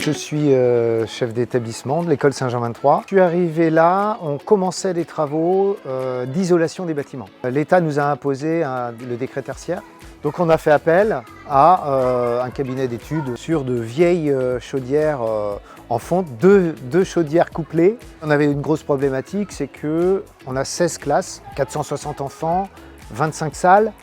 Je suis chef d'établissement de l'école Saint-Jean 23. Je suis arrivé là, on commençait les travaux d'isolation des bâtiments. L'État nous a imposé le décret tertiaire. Donc on a fait appel à un cabinet d'études sur de vieilles chaudières en fonte, deux chaudières couplées. On avait une grosse problématique, c'est qu'on a 16 classes, 460 enfants, 25 salles,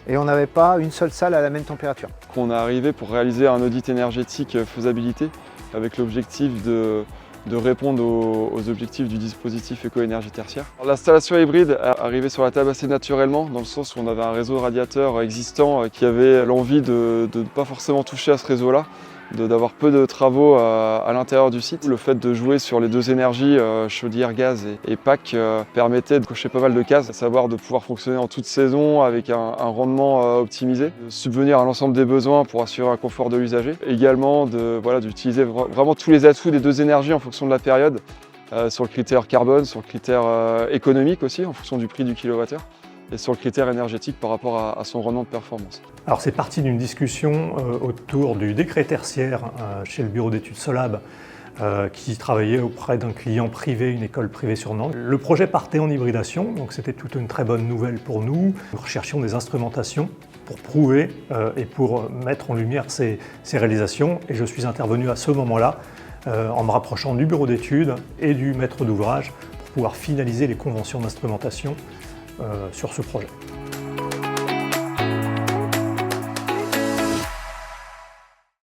et on n'avait pas une seule salle à la même température. On est arrivé pour réaliser un audit énergétique faisabilité avec l'objectif de répondre aux objectifs du dispositif éco-énergie tertiaire. L'installation hybride est arrivée sur la table assez naturellement, dans le sens où on avait un réseau de radiateurs existant qui avait l'envie de ne pas forcément toucher à ce réseau-là, d'avoir peu de travaux à l'intérieur du site. Le fait de jouer sur les deux énergies, chaudière, gaz et PAC, permettait de cocher pas mal de cases, à savoir de pouvoir fonctionner en toute saison avec un rendement optimisé, de subvenir à l'ensemble des besoins pour assurer un confort de l'usager. Également d'utiliser vraiment tous les atouts des deux énergies en fonction de la période, sur le critère carbone, sur le critère économique aussi, en fonction du prix du kilowattheure, et sur le critère énergétique par rapport à son rendement de performance. Alors c'est parti d'une discussion autour du décret tertiaire chez le bureau d'études Solab qui travaillait auprès d'un client privé, une école privée sur Nantes. Le projet partait en hybridation, donc c'était toute une très bonne nouvelle pour nous. Nous recherchions des instrumentations pour prouver et pour mettre en lumière ces réalisations, et je suis intervenu à ce moment-là en me rapprochant du bureau d'études et du maître d'ouvrage pour pouvoir finaliser les conventions d'instrumentation sur ce projet.